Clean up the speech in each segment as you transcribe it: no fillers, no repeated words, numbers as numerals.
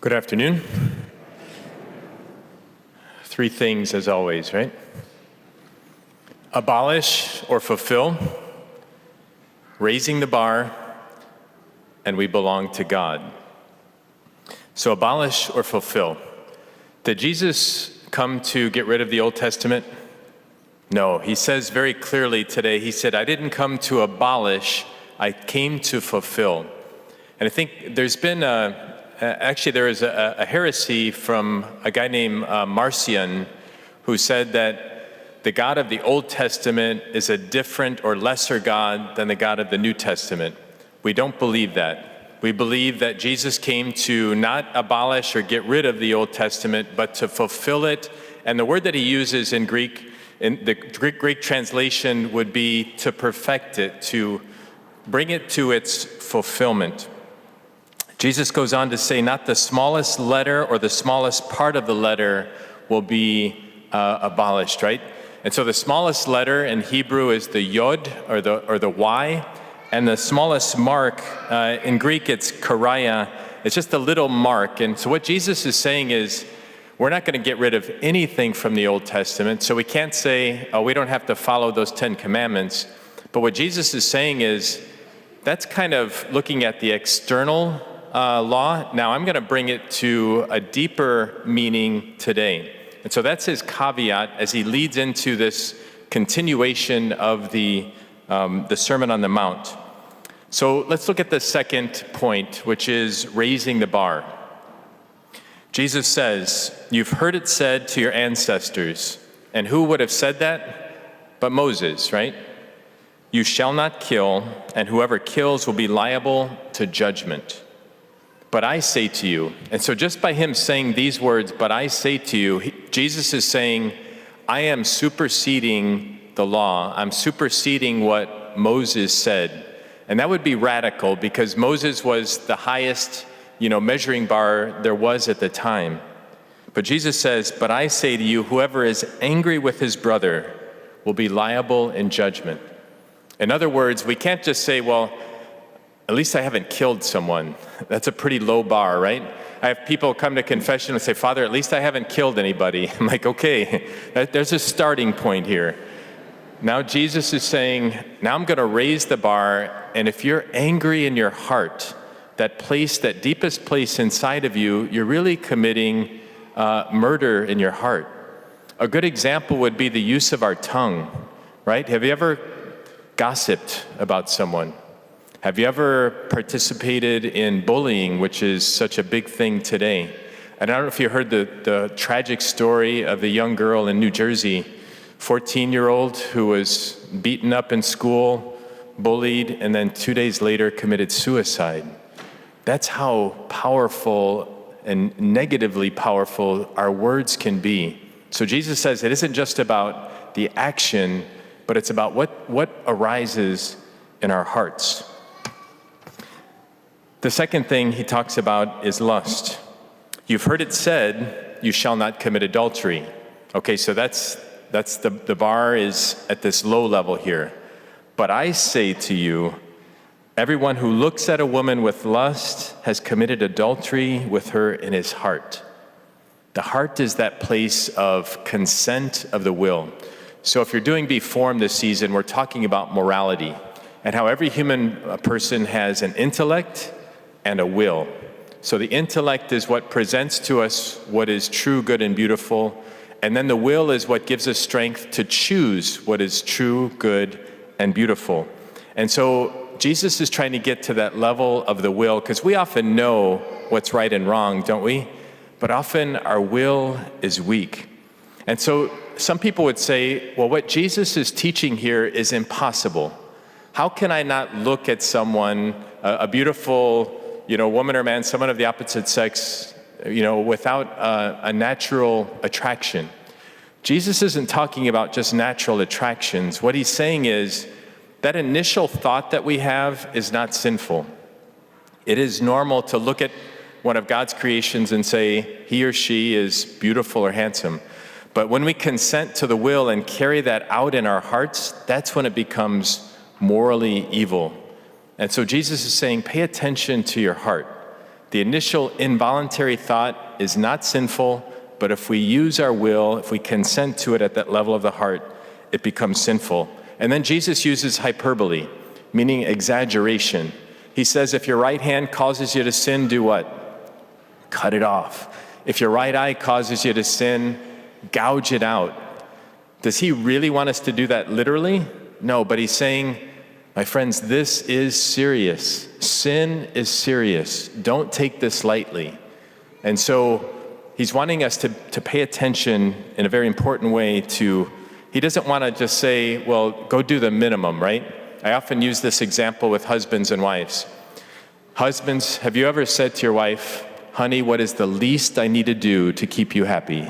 Good afternoon. Three things as always, right? Abolish or fulfill, raising the bar, and we belong to God. So abolish or fulfill. Did Jesus come to get rid of the Old Testament? No, he says very clearly today, he said, I didn't come to abolish, I came to fulfill. And I think there's been there is a heresy from a guy named Marcion who said that the God of the Old Testament is a different or lesser God than the God of the New Testament. We don't believe that. We believe that Jesus came to not abolish or get rid of the Old Testament, but to fulfill it. And the word that he uses in Greek, in the Greek translation, would be to perfect it, to bring it to its fulfillment. Jesus goes on to say, not the smallest letter or the smallest part of the letter will be abolished, right? And so the smallest letter in Hebrew is the yod, or the Y, and the smallest mark in Greek it's karaya. It's just a little mark. And so what Jesus is saying is, we're not going to get rid of anything from the Old Testament. So we can't say, oh, we don't have to follow those 10 commandments. But what Jesus is saying is, that's kind of looking at the external law. Now I'm going to bring it to a deeper meaning today. And so that's his caveat as he leads into this continuation of the Sermon on the Mount. So let's look at the second point, which is raising the bar. Jesus says, you've heard it said to your ancestors. And who would have said that? But Moses, right? You shall not kill, and whoever kills will be liable to judgment. But I say to you, and so just by him saying these words, but I say to you, Jesus is saying, I am superseding the law. I'm superseding what Moses said. And that would be radical because Moses was the highest, measuring bar there was at the time. But Jesus says, but I say to you, whoever is angry with his brother will be liable in judgment. In other words, we can't just say, well, at least I haven't killed someone. That's a pretty low bar, right? I have people come to confession and say, Father, at least I haven't killed anybody. I'm like, okay, there's a starting point here. Now Jesus is saying, now I'm going to raise the bar, and if you're angry in your heart, that place, that deepest place inside of you, you're really committing murder in your heart. A good example would be the use of our tongue, right? Have you ever gossiped about someone? Have you ever participated in bullying, which is such a big thing today? And I don't know if you heard the tragic story of the young girl in New Jersey, 14-year-old who was beaten up in school, bullied, and then 2 days later committed suicide. That's how powerful and negatively powerful our words can be. So Jesus says it isn't just about the action, but it's about what arises in our hearts. The second thing he talks about is lust. You've heard it said, you shall not commit adultery. Okay, so that's the bar is at this low level here. But I say to you, everyone who looks at a woman with lust has committed adultery with her in his heart. The heart is that place of consent of the will. So if you're doing Be Formed this season, we're talking about morality and how every human person has an intellect and a will. So the intellect is what presents to us what is true, good, and beautiful. And then the will is what gives us strength to choose what is true, good, and beautiful. And so Jesus is trying to get to that level of the will, because we often know what's right and wrong, don't we? But often our will is weak. And so some people would say, well, what Jesus is teaching here is impossible. How can I not look at someone, a beautiful woman or man, someone of the opposite sex, without a natural attraction? Jesus isn't talking about just natural attractions. What he's saying is that initial thought that we have is not sinful. It is normal to look at one of God's creations and say he or she is beautiful or handsome. But when we consent to the will and carry that out in our hearts, that's when it becomes morally evil. And so Jesus is saying, pay attention to your heart. The initial involuntary thought is not sinful, but if we use our will, if we consent to it at that level of the heart, it becomes sinful. And then Jesus uses hyperbole, meaning exaggeration. He says, if your right hand causes you to sin, do what? Cut it off. If your right eye causes you to sin, gouge it out. Does he really want us to do that literally? No, but he's saying, my friends, this is serious. Sin is serious. Don't take this lightly. And so he's wanting us to pay attention in a very important way to, he doesn't want to just say, well, go do the minimum, right? I often use this example with husbands and wives. Husbands, have you ever said to your wife, honey, what is the least I need to do to keep you happy?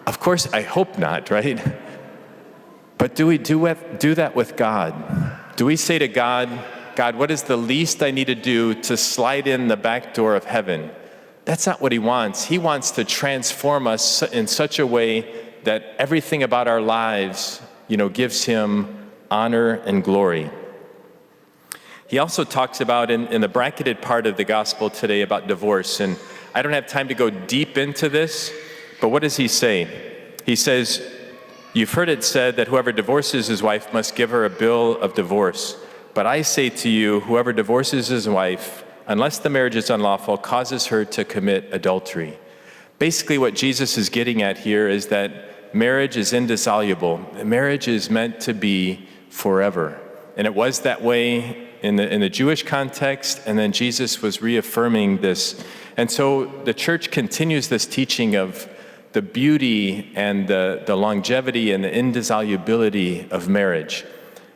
Of course, I hope not, right? But do we do that with God? Do we say to God, God, what is the least I need to do to slide in the back door of heaven? That's not what he wants. He wants to transform us in such a way that everything about our lives, gives him honor and glory. He also talks about in the bracketed part of the gospel today about divorce. And I don't have time to go deep into this, but what does he say? He says, you've heard it said that whoever divorces his wife must give her a bill of divorce. But I say to you, whoever divorces his wife, unless the marriage is unlawful, causes her to commit adultery. Basically, what Jesus is getting at here is that marriage is indissoluble. Marriage is meant to be forever. And it was that way in the Jewish context, and then Jesus was reaffirming this. And so the church continues this teaching of the beauty and the longevity and the indissolubility of marriage.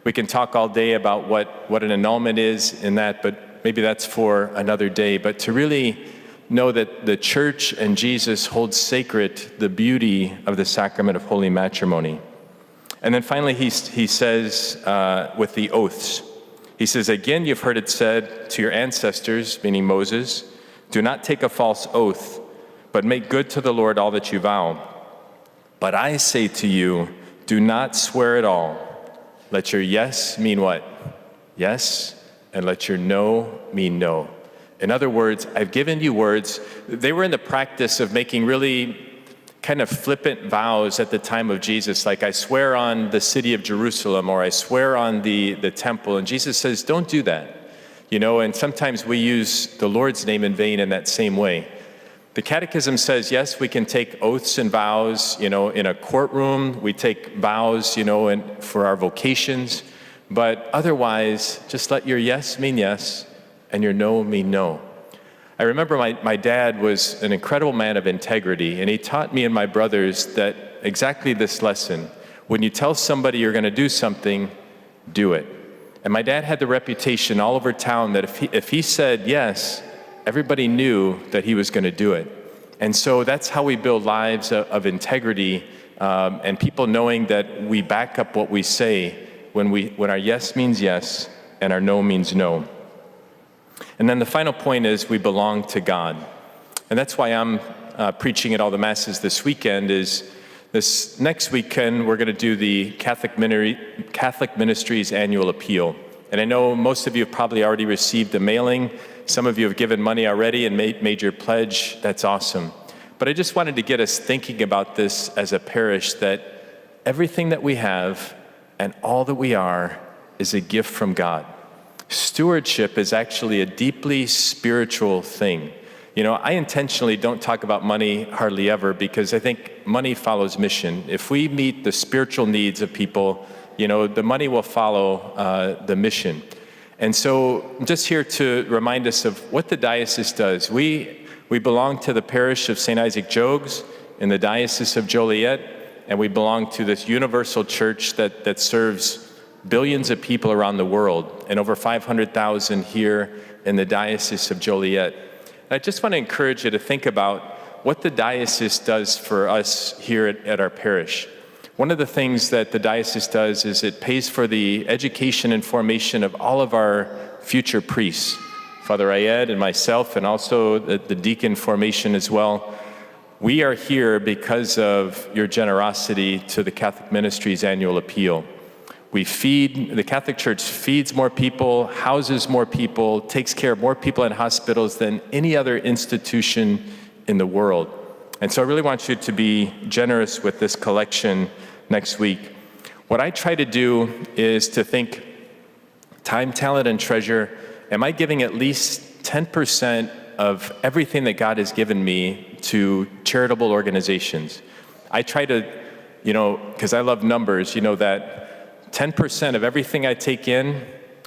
We can talk all day about what an annulment is in that, but maybe that's for another day. But to really know that the church and Jesus hold sacred the beauty of the sacrament of holy matrimony. And then finally, he says with the oaths, he says, again, you've heard it said to your ancestors, meaning Moses, do not take a false oath, but make good to the Lord all that you vow. But I say to you, do not swear at all. Let your yes mean what? Yes, and let your no mean no. In other words, I've given you words. They were in the practice of making really kind of flippant vows at the time of Jesus, like I swear on the city of Jerusalem, or I swear on the temple. And Jesus says, don't do that. And sometimes we use the Lord's name in vain in that same way. The Catechism says, yes, we can take oaths and vows, in a courtroom. We take vows, for our vocations. But otherwise, just let your yes mean yes and your no mean no. I remember my dad was an incredible man of integrity, and he taught me and my brothers that exactly this lesson. When you tell somebody you're going to do something, do it. And my dad had the reputation all over town that if he said yes, everybody knew that he was going to do it. And so that's how we build lives of integrity, and people knowing that we back up what we say when our yes means yes and our no means no. And then the final point is we belong to God. And that's why I'm preaching at all the masses this weekend. Is this next weekend we're going to do the Catholic Ministries Annual Appeal. And I know most of you have probably already received a mailing. Some of you have given money already and made your pledge. That's awesome. But I just wanted to get us thinking about this as a parish, that everything that we have and all that we are is a gift from God. Stewardship is actually a deeply spiritual thing. I intentionally don't talk about money hardly ever because I think money follows mission. If we meet the spiritual needs of people, the money will follow the mission. And so I'm just here to remind us of what the diocese does. We belong to the parish of St. Isaac Jogues in the Diocese of Joliet, and we belong to this universal church that serves billions of people around the world, and over 500,000 here in the Diocese of Joliet. And I just want to encourage you to think about what the diocese does for us here at our parish. One of the things that the diocese does is it pays for the education and formation of all of our future priests, Father Ayed and myself, and also the deacon formation as well. We are here because of your generosity to the Catholic Ministries Annual Appeal. The Catholic Church feeds more people, houses more people, takes care of more people in hospitals than any other institution in the world. And so I really want you to be generous with this collection next week. What I try to do is to think time, talent, and treasure. Am I giving at least 10% of everything that God has given me to charitable organizations? I try to, because I love numbers, that 10% of everything I take in,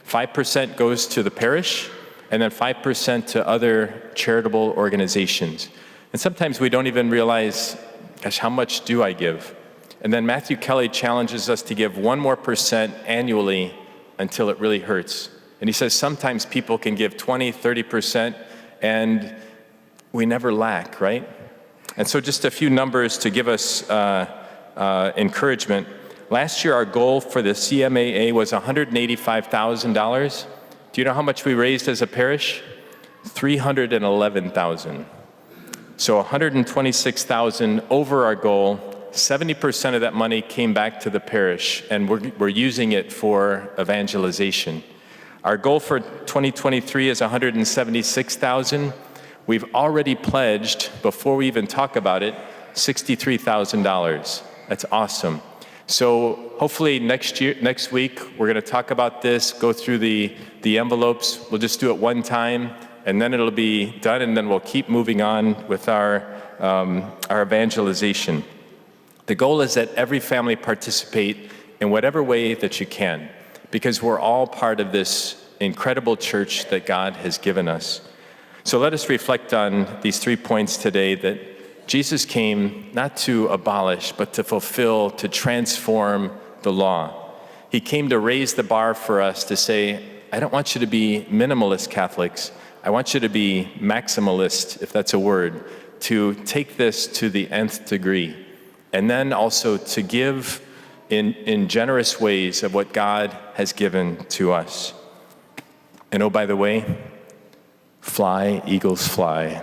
5% goes to the parish, and then 5% to other charitable organizations. And sometimes we don't even realize, gosh, how much do I give? And then Matthew Kelly challenges us to give 1 more % annually until it really hurts. And he says sometimes people can give 20, 30%, and we never lack, right? And so just a few numbers to give us encouragement. Last year, our goal for the CMAA was $185,000. Do you know how much we raised as a parish? $311,000. So $126,000 over our goal. 70% of that money came back to the parish, and we're using it for evangelization. Our goal for 2023 is $176,000. We've already pledged, before we even talk about it, $63,000. That's awesome. So hopefully next week, we're going to talk about this, go through the envelopes. We'll just do it one time, and then it'll be done, and then we'll keep moving on with our evangelization. The goal is that every family participate in whatever way that you can, because we're all part of this incredible church that God has given us. So let us reflect on these 3 points today, that Jesus came not to abolish, but to fulfill, to transform the law. He came to raise the bar for us, to say, I don't want you to be minimalist Catholics. I want you to be maximalist, if that's a word, to take this to the nth degree. And then also to give in generous ways of what God has given to us. And oh, by the way, fly, eagles, fly.